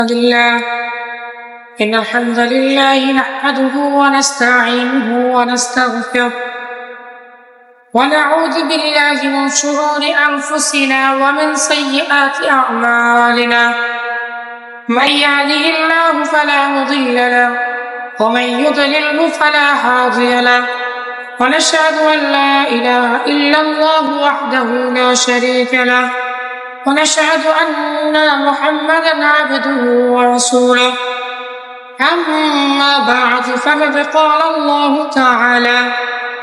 لله إن الحمد لله نحمده ونستعينه ونستغفره ونعوذ بالله من شرور أنفسنا ومن سيئات أعمالنا من يهده الله فلا مضل له ومن يضلله فلا هادي له ونشهد أن لا إله إلا الله وحده لا شريك له ونشهد أن محمدا عبده ورسوله أما بعد فقد قال الله تعالى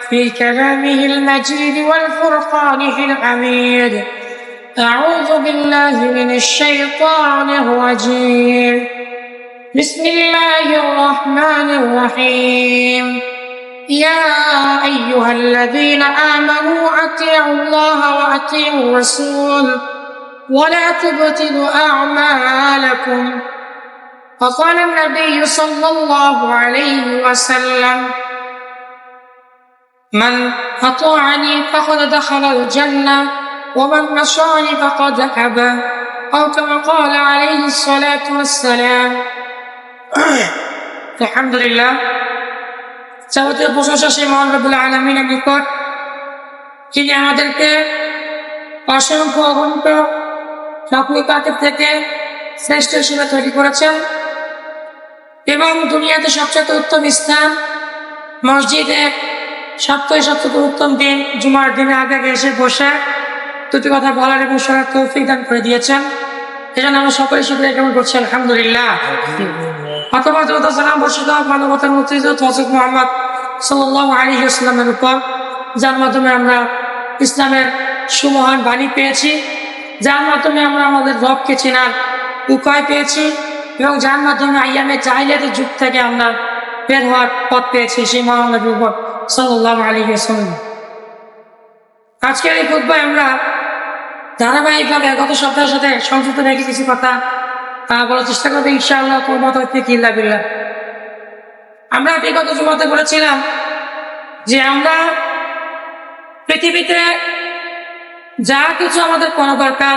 في كلامه المجيد والفرقانه الحميد أعوذ بالله من الشيطان الرجيم بسم الله الرحمن الرحيم يا أيها الذين آمنوا أطيعوا الله وأطيعوا الرسول ولا تبطلوا أعمالكم وقال النبي صلى الله عليه وسلم من أطاعني فقد دخل الجنة ومن عصاني فقد أبى أو كما قال عليه الصلاة والسلام الحمد لله যাবতীয় প্রশংসা সেই মহান রব্বুল আলামিনের নিকট, যিনি আমাদেরকে অসংখ্য অগণিত মাখলুকাতের থেকে শ্রেষ্ঠ হিসেবে তৈরি করেছেন এবং দুনিয়াতে সবচেয়ে উত্তম স্থান মসজিদে সবচেয়ে উত্তম দিন জুমার দিনে আগে এসে বসে দুটি কথা বলার এবং শোনার তৌফিক দান করে দিয়েছেন। এজন্য আমরা সকলে শুকরিয়া জ্ঞাপন করছি, আলহামদুলিল্লাহ। সালাম বর্ষিত মানবতার মুক্তিযুদ্ধ হযরত মুহাম্মদ সাল্লাল্লাহু আলাইহি ওয়াসাল্লামের উপর, যার মাধ্যমে আমরা ইসলামের সুমহান বাণী পেয়েছি, যার মাধ্যমে আমরা আমাদের রবকে চেনার উপায় পেয়েছি এবং যার মাধ্যমে আইয়ামে জাহিলিয়াতের যুগ থেকে আমরা বের হওয়ার পথ পেয়েছি সেই মহান নবীর উপর সাল্লাল্লাহু আলাইহি ওয়াসাল্লাম। আজকের এই খুতবায় আমরা ধারাবাহিকভাবে গত সপ্তাহের সাথে সংযুক্ত রেখে কিছু কথা বলার চেষ্টা করবো ইনশাআল্লাহ। বিল্লাহ। আমরা বিগত জুমাতে বলেছিলাম যে আমরা পৃথিবীতে যা কিছু আমাদের করা দরকার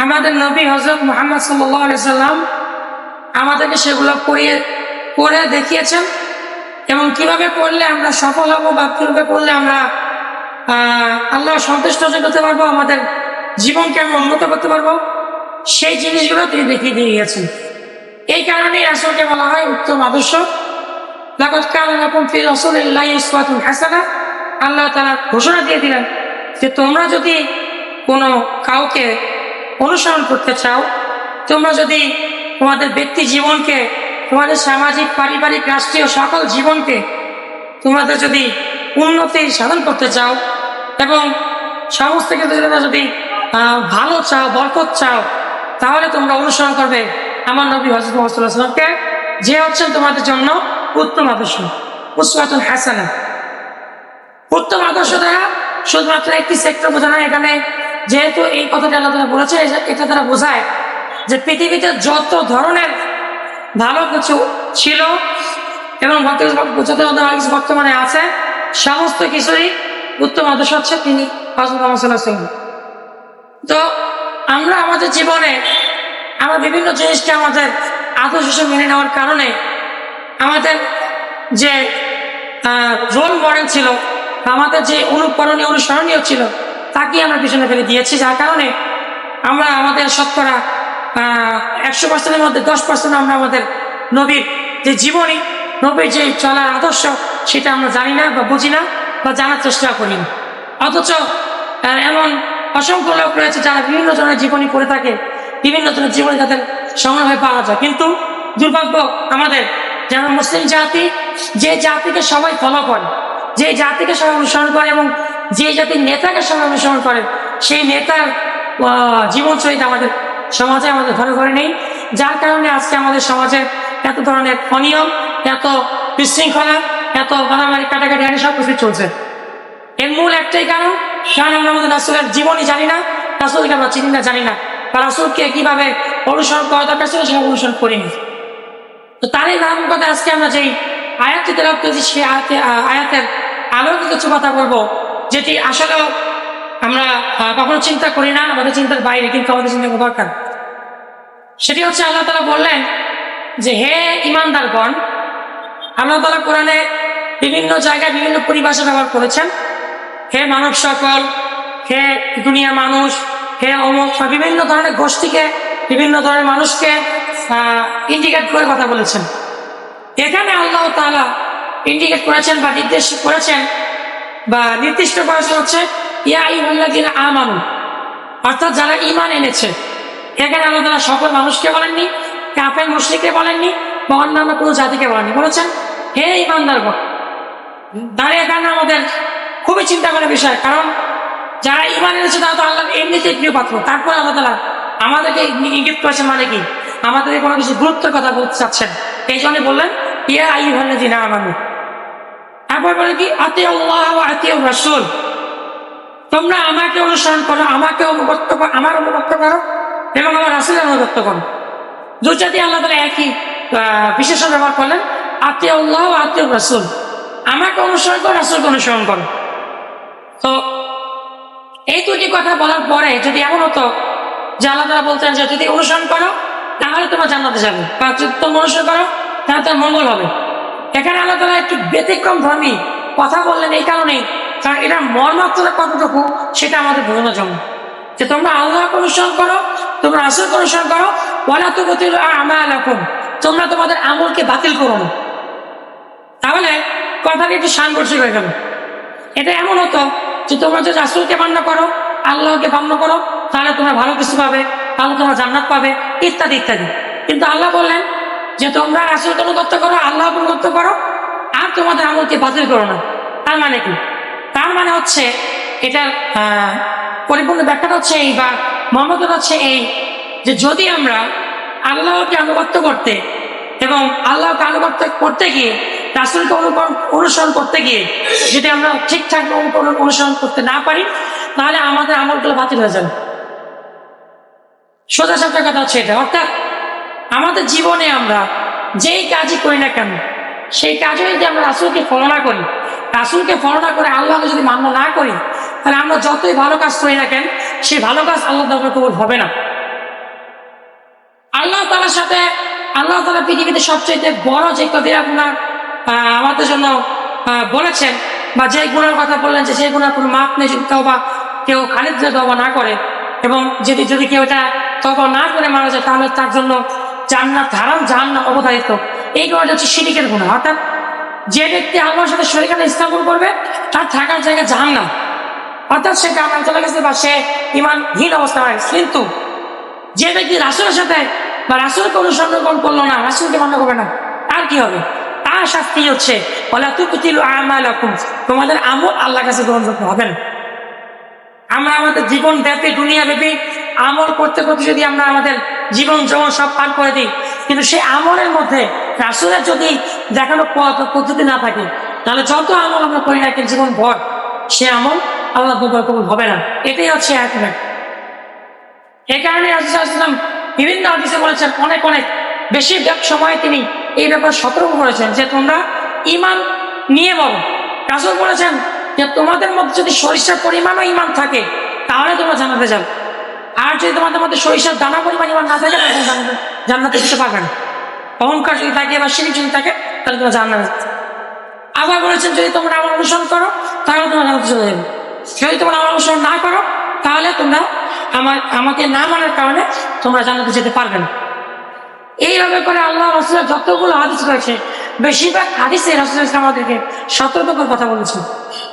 আমাদের নবী হযরত মুহাম্মদ সাল্লাল্লাহু আলাইহি সাল্লাম আমাদেরকে সেগুলো করে দেখিয়েছেন এবং কিভাবে করলে আমরা সফল হব বা কিভাবে করলে আমরা আল্লাহ সন্তুষ্ট হতে পারবো, আমাদের জীবনকে আমরা উন্নত করতে পারবো, সেই জিনিসগুলো তিনি দেখিয়ে দিয়ে গেছেন। এই কারণেই রাসূলকে বলা হয় উত্তম আদর্শ। লাকাদ কানা লাকুম ফি রাসূলিল্লাহি উসওয়াতুন হাসানাহ। আল্লাহ তাআলা ঘোষণা দিয়ে দিলেন যে তোমরা যদি কোনো কাউকে অনুসরণ করতে চাও, তোমরা যদি তোমাদের ব্যক্তি জীবনকে, তোমাদের সামাজিক পারিবারিক রাষ্ট্রীয় সকল জীবনকে তোমাদের যদি উন্নতি সাধন করতে চাও এবং সমস্ত ক্ষেত্রে যদি ভালো চাও, বরকত চাও, তাহলে তোমরা অনুসরণ করবে আমার নবী হযরত মুহাম্মদ সাল্লাল্লাহু আলাইহি ওয়াসাল্লামকে, যে হচ্ছেন তোমাদের জন্য উত্তম আদর্শ, উসওয়াতুন হাসানাহ। উত্তম আদর্শ দ্বারা শুধুমাত্র একটি সেক্টর বোঝা নয়, এখানে যেহেতু এই কথাটা আল্লাহ তাআলা বলেছে, এটা দ্বারা বোঝায় যে পৃথিবীতে যত ধরনের ভালো কিছু ছিল এবং বর্তমানে আছে, সমস্ত কিছুরই উত্তম আদর্শ হচ্ছে তিনি হযরত মুহাম্মদ সাল্লাল্লাহু আলাইহি ওয়াসাল্লাম। তো আমরা আমাদের জীবনে আমরা বিভিন্ন জিনিসকে আমাদের আদর্শ হিসেবে মেনে নেওয়ার কারণে আমাদের যে রোল মডেল ছিল, আমাদের যে অনুকরণীয় অনুসরণীয় ছিল, তাকে আমরা পিছনে ফেলে দিয়েছি, যার কারণে আমরা আমাদের শতকরা 100%-এর মধ্যে 10% আমরা আমাদের নবীর যে জীবনী, নবীর যে চলার আদর্শ, সেটা আমরা জানি না বা বুঝি না বা জানার চেষ্টা করি না। অথচ এমন অসংখ্য লোক রয়েছে যারা বিভিন্ন জনের জীবনী পড়ে থাকে, বিভিন্ন জনের জীবনী তাদের সংগ্রহে পাওয়া যায়, কিন্তু দুর্ভাগ্য আমাদের যারা মুসলিম জাতি, যে জাতিকে সবাই ফলো করে, যে জাতিকে সবাই অনুসরণ করে এবং যে জাতির নেতাকে সবাই অনুসরণ করে, সেই নেতার জীবনচরিত আমাদের সমাজে, আমাদের ঘরে ঘরে নেই, যার কারণে আজকে আমাদের সমাজে এত ধরনের অনিয়ম, এত বিশৃঙ্খলা, এত মারামারি কাটাকাটি সব কিছু চলছে। এর মূল একটাই কারণ আমরা আমাদের রাসূলের জীবনী জানি না, রাসূলকে আমরা চিনি না, জানি না, বা রাসূলকে কিভাবে অনুসরণ করা দরকার ছিল সেটা অনুসরণ করিনি। তো তারই ধারাবাহিকতায় আজকে আমরা যেই আয়াতটি তেলাওয়াত করেছি, সেই আয়াতের আলোকে কিছু কথা বলবো, যেটি আসলেও আমরা কখনো চিন্তা করি না, আমাদের চিন্তার বাইরে, কিন্তু আমাদের চিন্তা দরকার। সেটি হচ্ছে আল্লাহ তাআলা বললেন যে হে ঈমানদারগণ, আল্লাহ তাআলা কোরআনে বিভিন্ন জায়গায় বিভিন্ন পরিভাষা ব্যবহার করেছেন। হে মানব সকল, হে দুনিয়ার মানুষ, হে অমুক, বিভিন্ন ধরনের গোষ্ঠীকে, বিভিন্ন ধরনের মানুষকে ইন্ডিকেট করে কথা বলেছেন। এখানে আল্লাহ তাআলা ইন্ডিকেট করেছেন বা নির্দেশ করেছেন বা নির্দিষ্ট করেছেন হচ্ছে ইয়া আইয়ুহাল্লাযীনা আমানু, অর্থাৎ যারা ঈমান এনেছে। এখানে আল্লাহ তাআলা সকল মানুষকে বলেননি, কাফের মুশরিককে বলেননি বা অন্যান্য কোনো জাতিকে বলেননি, বলেছেন হে ঈমানদারগণ। তাহলে এখানে আমাদের খুবই চিন্তা করার বিষয়, কারণ যারা ঈমান এনেছে তারা তো আল্লাহর এমনিতেই প্রিয় পাত্র। তারপর আল্লাহ তাআলা আমাদেরকে ইঙ্গিত করেছেন, মানে কি আমাদেরকে কোনো কিছু গুরুত্বের কথা বলতে চাচ্ছেন। এই জন্য বললেন ইয়া আইয়ুহাল্লাযীনা আমানু। তারপর বলে কি আতিউল্লাহ ওয়া আতিউর রাসূল, তোমরা আমাকে অনুসরণ করো, আমাকে অনুগত করো, আমার অনুগত করো এবং আমার রাসূলের অনুগত করো। দুইটাতে আল্লাহ তাআলা একই বিশেষণ ব্যবহার করলেন, আতিউল্লাহ ওয়া আতিউর রাসূল, আমাকে অনুসরণ করো, রাসূলকে অনুসরণ করো। তো এই দুটি কথা বলার পরে যদি এমন হতো যে আল্লাহ তাআলা বলতেন যে যদি অনুসরণ করো তাহলে তোমার জান্নাতে যাবে, বা যদি তোমরা অনুসরণ করো তাহলে তার মঙ্গল হবে। এখানে আল্লাহ তাআলা একটু ব্যতিক্রম ধর্মী কথা বললেন এই কারণেই, কারণ এটার মর্মার্থটা কতটুকু সেটা আমাদের বোঝানোর জন্য, যে তোমরা আল্লাহকে অনুসরণ করো, তোমরা রাসূলকে অনুসরণ করো, ওয়ালা তুবতিলু আমালাকুম, তোমরা তোমাদের আমলকে বাতিল করো না। তাহলে কথাটা একটু সাংঘর্ষিক হয়ে গেল। এটা এমন হতো যে তোমরা যদি রাসূলকে মান্য করো, আল্লাহকে মান্য করো, তাহলে তোমরা ভালো কিছু পাবে, তাহলে তোমরা জান্নাত পাবে, ইত্যাদি ইত্যাদি। কিন্তু আল্লাহ বললেন যে তোমরা রাসূলকে অনুগত করো, আল্লাহকে অনুগত করো, আর তোমাদের আমলকে বাতিল করো না। তার মানে কি? তার মানে হচ্ছে এটার পরিপূর্ণ ব্যাখ্যাটা হচ্ছে এই, বা মর্মটা হচ্ছে এই, যে যদি আমরা আল্লাহকে আনুগত্য করতে এবং আল্লাহকে আনুগত্য করতে গিয়ে রাসূলকে অনুসরণ করতে গিয়ে যদি আমরা ঠিকঠাক অনুসরণ করতে না পারি, তাহলে আমাদের আমলগুলো বাতিল হয়ে যাবে। সোজা সাপটা কথা হচ্ছে এটা। অর্থাৎ আমাদের জীবনে আমরা যেই কাজই করি না কেন, সেই কাজে যদি আমরা রাসূলকে ফলো না করি, রাসূলকে ফলো না করে আল্লাহকে যদি মান্য না করি, তাহলে আমরা যতই ভালো কাজ করি না কেন সেই ভালো কাজ আল্লাহ দরবারে কবুল হবে না। আল্লাহ তাআলার সাথে আল্লাহ তাআলা পৃথিবীতে সবচেয়ে বড় যে কবিরা গুনাহ আমাদের জন্য বলেছেন, বা যে গুনার কথা বললেন যে গুনার কোনো মাপ নেই যদি তওবা কেউ খালিদ তওবা না করে, এবং যদি কেউ এটা তওবা না করে মারা যায় তাহলে তার জন্য জান্নাত হারাম, জাহান্নাম অবধারিত। এই গুনাহটা হচ্ছে শিরকের গুনাহ। অর্থাৎ যে ব্যক্তি আল্লাহর সাথে শরীক স্থাপন করবে তার থাকার জায়গা জাহান্নাম, অর্থাৎ সে জাহান্নামে চলে গেছে বা সে ঈমানহীন অবস্থা মারা গেছে। কিন্তু যে ব্যক্তি রাসূলের সাথে বা রাসূলকে অনুসরণ করলো না, রাসূলকে মান্য করবে না, তার কি হবে? তার শাস্তি হচ্ছে ওয়ালা তুবতিলু আমালাকুম, তোমাদের আমল আল্লাহর কাছে গ্রহণযোগ্য হবে না। আমরা আমাদের জীবন ব্যাপী, দুনিয়া ব্যাপী আমল করতে করতে যদি আমরা আমাদের জীবন যৌবন সব পার করে দিই, কিন্তু সেই আমলের মধ্যে রাসূলের যদি দেখানো পদ্ধতি না থাকে, তাহলে যত আমল আমরা করি না কেন জীবন ভর, সে আমল আল্লাহ কবুল হবে না। এটাই হচ্ছে এক। এই কারণে রাসূল সাল্লাল্লাহু আলাইহি ওয়াসাল্লাম বিভিন্ন হাদিসে বলেছেন, অনেক অনেক বেশিরভাগ সময় তিনি এই ব্যাপারে সতর্ক করেছেন যে তোমরা ঈমান নিয়ে বলো। রাসূল বলেছেন যে তোমাদের মধ্যে যদি সরিষার পরিমাণও ঈমান থাকে তাহলে তোমরা জান্নাতে যাবে, আর যদি তোমাদের মধ্যে সরিষার দানা পরিমাণ ঈমান না থাকে তাহলে জান্নাতে যেতে পারবে না। অহংকার যদি থাকে বা শিরক যদি থাকে তাহলে তোমরা জান্নাতে যাবে। আবার বলেছেন যদি তোমরা আমার অনুসরণ করো তাহলে তোমরা জান্নাতে চলে যাবে, যদি তোমরা আমার অনুসরণ না করো তাহলে তোমরা আমাকে না মানার কারণে তোমরা জান্নাতে যেতে পারবে না। এইভাবে করে আল্লাহ রাসূলের যতগুলো হাদিস রয়েছে বেশিরভাগ হাদিসে রাসূল ইসলাম আমাদেরকে সতর্কতার কথা বলেছেন।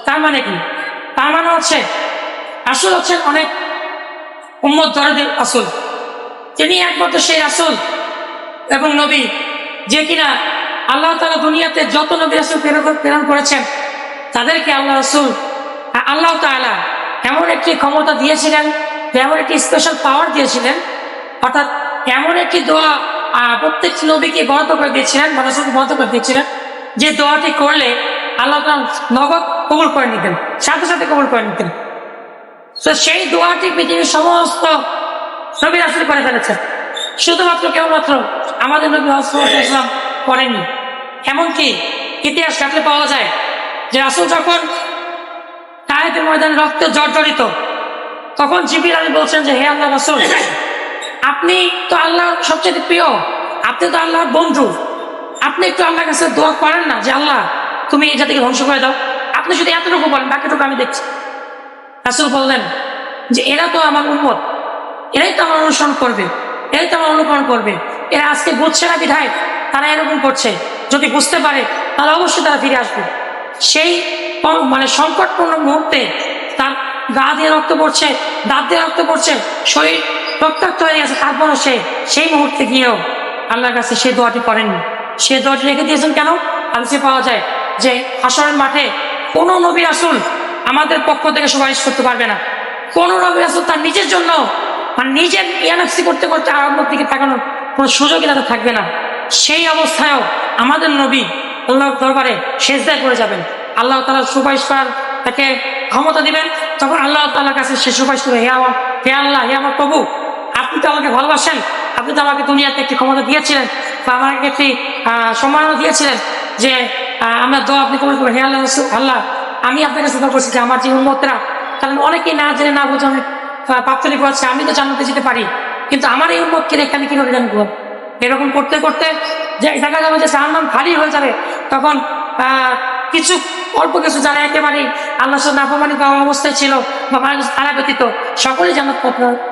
তার মানে কি? তার মানে হচ্ছে রাসূল হচ্ছেন অনেক উম্মত দরদি রাসূল। তিনি একমাত্র সেই রাসূল এবং নবী যে কিনা আল্লাহ তাআলা দুনিয়াতে যত নবী রাসূল প্রেরণ করেছেন তাদেরকে আল্লাহ তাআলা এমন একটি ক্ষমতা দিয়েছিলেন, এমন একটি স্পেশাল পাওয়ার দিয়েছিলেন, অর্থাৎ এমন একটি দোয়া প্রত্যেক নবীকে বরাদ্দ করে দিয়েছিলেন বা রাসূলকে বরাদ্দ করে দিয়েছিলেন যে দোয়াটি করলে আল্লাহ তাআলা নগদ কবুল করে নিতেন, সাথে সাথে কবুল করে নিতেন। তো সেই দোয়াটি পৃথিবীর সমস্ত নবী রাসূল করে ফেলেছেন, শুধুমাত্র কেবলমাত্র আমাদের নবী সাল্লাল্লাহু আলাইহি ওয়াসাল্লাম করেননি। এমনকি ইতিহাস ঘাটলে পাওয়া যায় যে রাসূল যখন তায়েফের ময়দানে রক্তে জর্জরিত, তখন জিবরিল আলাইহিস সালাম বলছেন যে হে আল্লাহর রাসূল, আপনি তো আল্লাহর সবচেয়ে প্রিয়, আপনি তো আল্লাহর বন্ধু, আপনি একটু আল্লাহর কাছে দোয়া করেন না যে আল্লাহ তুমি এই জাতিকে ধ্বংস করে দাও? আপনি শুধু এতটুকু বলেন, বাকিটুকু আমি দেখছি। রাসূল বললেন যে এরা তো আমার উম্মত, এরাই তো আমার অনুসরণ করবে, এরাই তো আমার অনুকরণ করবে। এরা আজকে বুঝছে না বিধায় তারা এরকম করছে, যদি বুঝতে পারে তাহলে অবশ্যই তারা ফিরে আসবে। সেই মানে সংকটপূর্ণ মুহূর্তে তার গা দিয়ে রক্ত পড়ছে, দাঁত দিয়ে রক্ত পড়ছে, শরীর রক্তাক্ত হয়ে গেছে, তারপরও সে সেই মুহূর্তে গিয়েও আল্লাহর কাছে সেই দোয়াটি করেননি। সে দোয়াটি রেখে দিয়েছেন কেন? হাদিসে পাওয়া যায় যে হাশরের মাঠে কোনো নবী রাসূল আমাদের পক্ষ থেকে সুপারিশ করতে পারবে না। কোন নবী রাসূল তার নিজের জন্য মানে নিজের ইয়ানাফসি করতে করতে আরম্ভ থেকে তাকানোর কোনো সুযোগই তাদের থাকবে না। সেই অবস্থায়ও আমাদের নবী আল্লাহর দরবারে সেজদায় করে যাবেন, আল্লাহ তাআলা সুপারিশ করার তাকে ক্ষমতা দিবেন। তখন আল্লাহ তাআলার কাছে সে সুপারিশ করবে, হে আল্লাহ, হে আমার প্রভু, আপনি তো আমাকে ভালোবাসেন, আপনি তো আমাকে দুনিয়াতে একটি ক্ষমতা দিয়েছিলেন বা আমাকে একটি সম্মাননা দিয়েছিলেন যে আমরা দোয়া আপনি কবুল করবেন। হে আল্লাহ, আল্লাহ আমি আপনার কাছে দোয়া করছি যে আমার যে উম্মতরা, কারণ অনেকেই না জেনে না বুঝে অনেক পাপচারি করেছে, আমি তো জান্নাতে যেতে পারি, কিন্তু আমার এই উম্মতকে রেখে আমি কিভাবে জানবো? এরকম করতে করতে যে দেখা যাবে যে জাহান্নাম খালি হয়ে যাবে, তখন কিছু অল্প কিছু যারা একেবারেই আল্লাহর সাথে নাফরমানি পাওয়া অবস্থায় ছিল বা তারা ব্যতীত সকলেই জান্নাত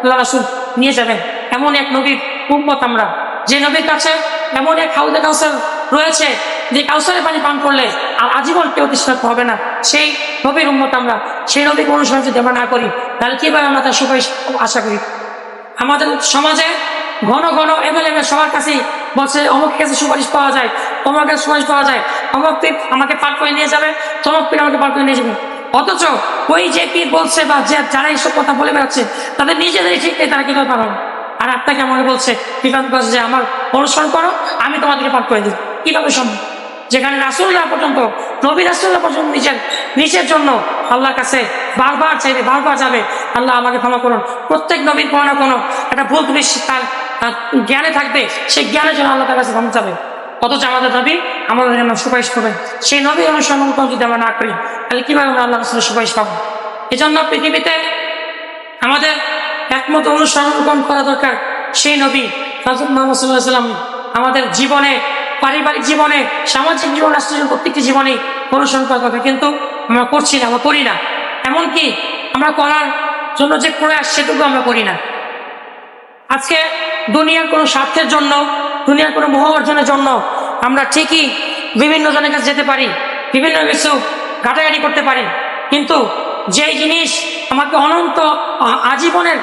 আল্লাহ রাসূল নিয়ে যাবেন। এমন এক নবীর উম্মত আমরা, যে নবীর কাছে এমন এক হাউজে কাউসার রয়েছে যে কাউসারের পানি পান করলে আর আজীবন কেউ তৃষ্ণার্ত হবে না। সেই নবীর উম্মত আমরা, সেই নবীকে অনুসরণ যদি আমরা না করি তাহলে কিভাবে আমরা তার সুপারিশ আশা করি? আমাদের সমাজে ঘন ঘন এভেলেবেল সবার কাছেই বলছে অমুক কাছে সুপারিশ পাওয়া যায়, অমুক কাছে সুপারিশ পাওয়া যায়, অমুক পীর আমাকে পার করে নিয়ে যাবে, তমুক পীর আমাকে পার করে নিয়ে যাবে। অথচ ওই যে পীর বলছে বা যারা এইসব কথা বলে বেড়াচ্ছে তাদের নিজেদেরই ঠিক নেই, তারা কিভাবে পারো? আর আপনাকে আমাকে বলছে যে আমার অনুসরণ করো, আমি তোমাদেরকে পার করে দিই। কিভাবে সম্ভব? যেখানে রাসূলরা পর্যন্ত, নবী রাসূলরা পর্যন্ত নিজের জন্য আল্লাহর কাছে বারবার চাইবে, বারবার যাবে, আল্লাহ আমাকে ক্ষমা করুন। প্রত্যেক নবীর কোনো না কোনো একটা ভুল ত্রুটি তার জ্ঞানে থাকবে, সেই জ্ঞানের জন্য আল্লাহ তার কাছে ক্ষমা চাবে। অথচ আমাদের নবী আমাদের জন্য সুপারিশ করবেন। সেই নবী অনুসরণ যদি আমরা না করি তাহলে কিভাবে আমরা আল্লাহ রাসূলের সুপারিশ পাবো? এজন্য পৃথিবীতে আমাদের একমত অনুসরণ করা দরকার সেই নবী হযরত মুহাম্মদ সাল্লাল্লাহু আলাইহি ওয়াসাল্লাম। আমাদের জীবনে, পারিবারিক জীবনে, সামাজিক জীবন, রাষ্ট্রীয় প্রত্যেকটি জীবনে অনুসরণ করা দরকার, কিন্তু আমরা করছি না, আমরা করি না। এমনকি আমরা করার জন্য যে প্রয়াস সেটুকু আমরা করি না। আজকে দুনিয়ার কোনো স্বার্থের জন্য, দুনিয়ার কোনো মোহ অর্জনের জন্য আমরা ঠিকই বিভিন্ন জনের কাছে যেতে পারি, বিভিন্ন কিছু ঘাটাঘাটি করতে পারি, কিন্তু যেই জিনিস আমাকে আজীবনের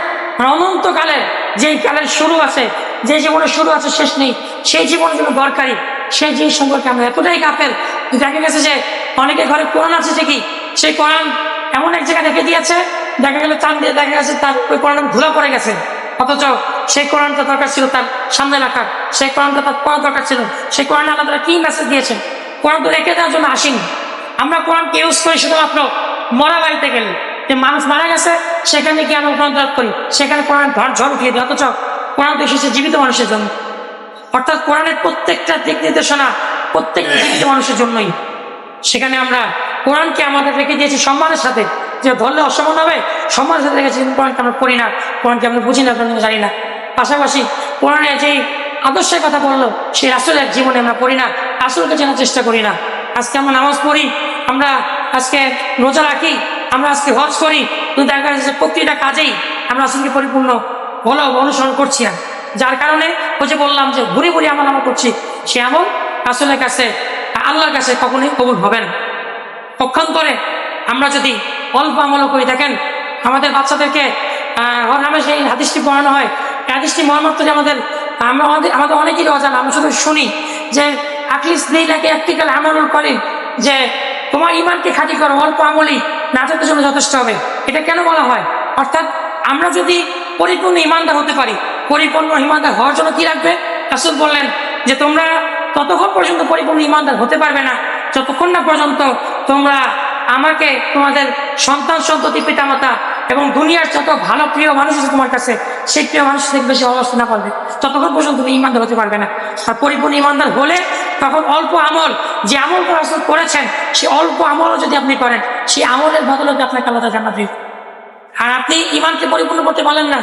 অনন্তকালের যেই কালের শুরু আছে, যে জীবনের শুরু আছে শেষ নেই, সেই জীবনের জন্য দরকারি সেই জিনিস সম্পর্কে আমরা এতটাই গাফেল। দেখা গেছে যে অনেকের ঘরে কোরআন আছে ঠিকই, সেই কোরআন এমন এক জায়গায় রেখে দিয়েছে, দেখা গেলে চান দিয়ে দেখা গেছে তার ওই কোরআন ধুলা পড়ে গেছে, অথচ সেই কোরআনটা দরকার ছিল তার সামনে রাখার, সেই কোরআনটা তার পড়া দরকার ছিল। সেই কোরআন আল্লাহ তাআলা কি মেসেজ দিয়েছেন? কোরআন তো রেখে দেওয়ার জন্য আসেনি। আমরা কোরআনকে ইউজ করি শুধুমাত্র মরা বাড়িতে গেলে, যে মানুষ মারা গেছে সেখানে গিয়ে আমরা কোরআন তেলাওয়াত করি, সেখানে কোরআন ঝড় উঠিয়ে দিই, অথচ কোরআন তো এসেছে জীবিত মানুষের জন্য। অর্থাৎ কোরআনের প্রত্যেকটা দিক নির্দেশনা প্রত্যেকটা জীবিত মানুষের জন্যই। সেখানে আমরা কোরআনকে আমাদের রেখে দিয়েছি সম্মানের সাথে, যে ধরলে অসম্মান হবে, সম্মানের সাথে রেখেছি। কোরআনকে আমরা পড়ি না, কোরআনকে আমরা বুঝি না, জানি না। পাশাপাশি কোরআনে যেই আদর্শের কথা বললো সেই রাসূলের জীবনে আমরা পড়ি না, রাসূলকে জানার চেষ্টা করি না। আজকে আমরা নামাজ পড়ি, আমরা আজকে রোজা রাখি, আমরা আজকে হজ করি, কিন্তু দেখা যাচ্ছে প্রতিটা কাজেই আমরা রাসূলকে পরিপূর্ণ ভালো অনুসরণ করছি না। যার কারণে ওই যে বললাম যে ঘুরে ঘুরে আমল আমরা করছি, সে আমল রাসূলের কাছে, আল্লাহর কাছে কখনোই কবুল হবে না। পক্ষান্তরে আমরা যদি অল্প আমলও করি, দেখেন আমাদের বাচ্চাদেরকে নামে সেই হাদিসটি পড়ানো হয়, হাদিসটি মর্মার্থ যে আমাদের অনেকেরই অজানা। আমরা শুধু শুনি যে অ্যাটলিস্ট দিনাকে একটিকাল আমল করে, যে তোমার ইমানকে খাঁটি করো, অল্প আমলই নাজাতের জন্য যথেষ্ট হবে। এটা কেন বলা হয়? অর্থাৎ আমরা যদি পরিপূর্ণ ইমানদার হতে পারি, পরিপূর্ণ ইমানদার হওয়ার জন্য কি লাগবে? রাসূল বললেন যে তোমরা ততক্ষণ পর্যন্ত পরিপূর্ণ ইমানদার হতে পারবে না যতক্ষণ না পর্যন্ত তোমরা আমাকে, তোমাদের সন্তান সন্ততি, পিতামাতা এবং দুনিয়ার যত ভালো প্রিয় মানুষ আছে তোমার কাছে, সেই প্রিয় মানুষ থেকে বেশি ভালোবাসতে না পারবে, ততক্ষণ পর্যন্ত তুমি ইমানদার হতে পারবে না। আর পরিপূর্ণ ইমানদার হলে তখন অল্প আমল, যে আমল রাসূল করেছেন সেই অল্প আমলও যদি আপনি করেন, সেই আমলের বদলে আপনাকে আল্লাহ জান্নাত দিবেন। আর আপনি ইমানকে পরিপূর্ণ করতে পারলেন না,